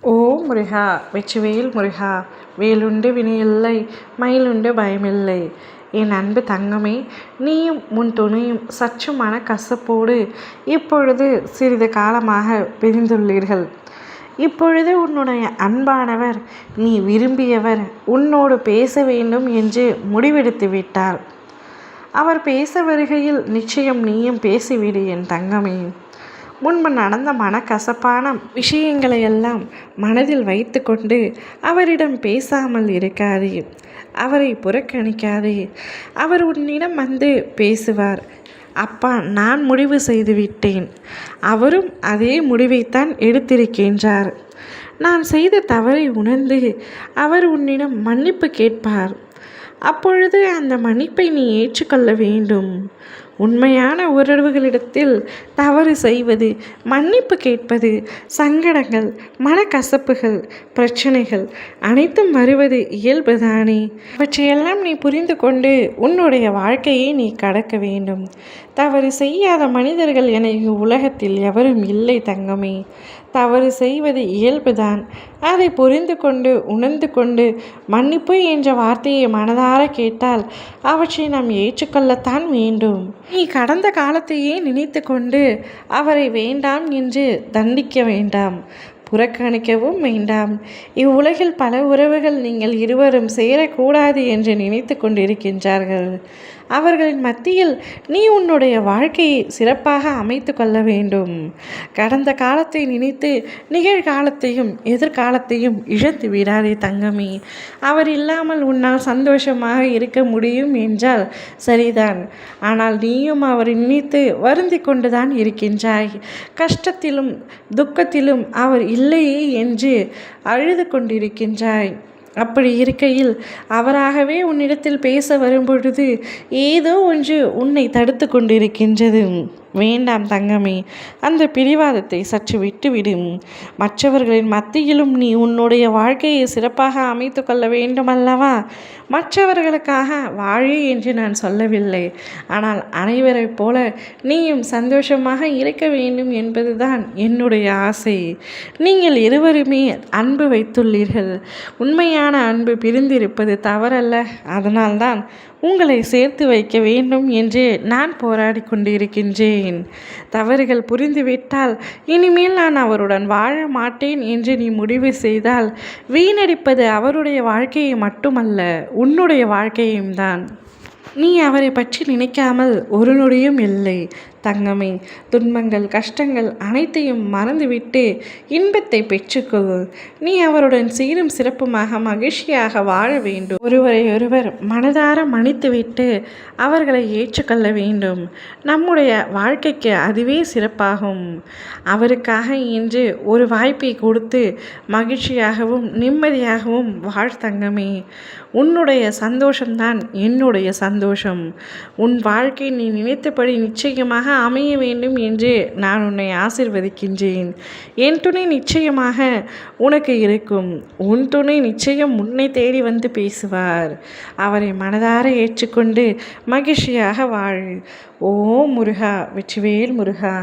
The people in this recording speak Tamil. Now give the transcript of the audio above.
ஓ முருகா! வெற்றிவேல் முருகா! வேலுண்டு வினையில்லை, மயிலுண்டு பயமில்லை. என் அன்பு தங்கமே, நீயும் உன் துணையும் சற்று மனக்கசப்போடு இப்பொழுது சிறிது காலமாக பிரிந்துள்ளீர்கள். இப்பொழுது உன்னுடைய அன்பானவர், நீ விரும்பியவர் உன்னோடு பேச வேண்டும் என்று முடிவெடுத்து விட்டார். அவர் பேச வருகையில் நிச்சயம் நீயும் பேசிவிடு என் தங்கமே. முன்பு நடந்த மனக்கசப்பான விஷயங்களை எல்லாம் மனதில் வைத்து கொண்டு அவரிடம் பேசாமல் இருக்காதே. அவரை புறக்கணிக்காதே. அவர் உன்னிடம் வந்து பேசுவார். அப்பா, நான் முடிவு செய்து விட்டேன். அவரும் அதே முடிவைத்தான் எடுத்திருக்கின்றார். நான் செய்த தவறை உணர்ந்து அவர் உன்னிடம் மன்னிப்பு கேட்பார். அப்பொழுது அந்த மன்னிப்பை நீ ஏற்றுக்கொள்ள வேண்டும். உண்மையான உறவுகளிடத்தில் தவறு செய்வது, மன்னிப்பு கேட்பது, சங்கடங்கள், மனக்கசப்புகள், பிரச்சனைகள் அனைத்தும் வருவது இயல்புதானே. அவற்றையெல்லாம் நீ புரிந்து கொண்டு உன்னுடைய வாழ்க்கையை நீ கடக்க வேண்டும். தவறு செய்யாத மனிதர்கள் என உலகத்தில் எவரும் இல்லை தங்கமே. தவறு செய்வது இயல்புதான். அதை புரிந்து கொண்டு உணர்ந்து கொண்டு மன்னிப்பு என்ற வார்த்தையை மனதார கேட்டால் அவற்றை நாம் ஏற்றுக்கொள்ளத்தான் வேண்டும். நீ கடந்த காலத்தையே நினைத்து கொண்டு அவரை வேண்டாம் என்று தண்டிக்க வேண்டாம், புறக்கணிக்கவும் வேண்டாம். இவ்வுலகில் பல உறவுகள் நீங்கள் இருவரும் சேரக்கூடாது என்று நினைத்து கொண்டிருக்கின்றார்கள். அவர்களின் மத்தியில் நீ உன்னுடைய வாழ்க்கையை சிறப்பாக அமைத்து கொள்ள வேண்டும். கடந்த காலத்தை நினைத்து நிகழ்காலத்தையும் எதிர்காலத்தையும் இழந்து விடாதே தங்கமே. அவர் இல்லாமல் உன்னால் சந்தோஷமாக இருக்க முடியும் என்றால் சரிதான். ஆனால் நீயும் அவரை நினைத்து வருந்தி கொண்டுதான் இருக்கின்றாய். கஷ்டத்திலும் துக்கத்திலும் அவர் இல்லையே என்று அழுது கொண்டிருக்கின்றாய். அப்படி இருக்கையில் அவராகவே உன்னிடத்தில் பேச வரும்பொழுது ஏதோ ஒன்று உன்னை தடுத்து கொண்டிருக்கின்றது. வேண்டாம் தங்கமே, அந்த பிடிவாதத்தை சற்று விட்டுவிடும். மற்றவர்களின் மத்தியிலும் நீ உன்னுடைய வாழ்க்கையை சிறப்பாக அமைத்து கொள்ள வேண்டுமல்லவா? மற்றவர்களுக்காக வாழு என்று நான் சொல்லவில்லை. ஆனால் அனைவரைப் போல நீயும் சந்தோஷமாக இருக்க வேண்டும் என்பதுதான் என்னுடைய ஆசை. நீங்கள் இருவருமே அன்பு வைத்துள்ளீர்கள். உண்மையான அன்பு பிரிந்திருப்பது தவறல்ல. அதனால்தான் உங்களை சேர்த்து வைக்க வேண்டும் என்று நான் போராடி கொண்டிருக்கின்றேன். தவறுகள் புரிந்துவிட்டால் இனிமேல் நான் அவருடன் வாழ மாட்டேன் என்று நீ முடிவு செய்தால் வீணடிப்பது அவருடைய வாழ்க்கையை மட்டுமல்ல, உன்னுடைய வாழ்க்கையும் தான். நீ அவரை பற்றி நினைக்காமல் ஒரு நொடியும் இல்லை தங்கமே. துன்பங்கள் கஷ்டங்கள் அனைத்தையும் மறந்துவிட்டு இன்பத்தை பெற்றுக்கொள். நீ அவருடன் சீரும் சிறப்புமாக மகிழ்ச்சியாக வாழ வேண்டும். ஒருவரை ஒருவர் மனதார மன்னித்துவிட்டு அவர்களை ஏற்றுக்கொள்ள வேண்டும். நம்முடைய வாழ்க்கைக்கு அதுவே சிறப்பாகும். அவருக்காக இன்று ஒரு வாய்ப்பை கொடுத்து மகிழ்ச்சியாகவும் நிம்மதியாகவும் வாழ் தங்கமே. உன்னுடைய சந்தோஷம்தான் என்னுடைய சந்தோஷம். உன் வாழ்க்கை நீ நினைத்தபடி நிச்சயமாக அமைய வேண்டும் என்று நான் உன்னை ஆசீர்வதிக்கின்றேன். என் துணை நிச்சயமாக உனக்கு இருக்கும். உன் துணை நிச்சயம் உன்னை தேடி வந்து பேசுவார். அவரை மனதார ஏற்றுக்கொண்டு மகிழ்ச்சியாக வாழ். ஓ முருகா! வெற்றிவேல் முருகா!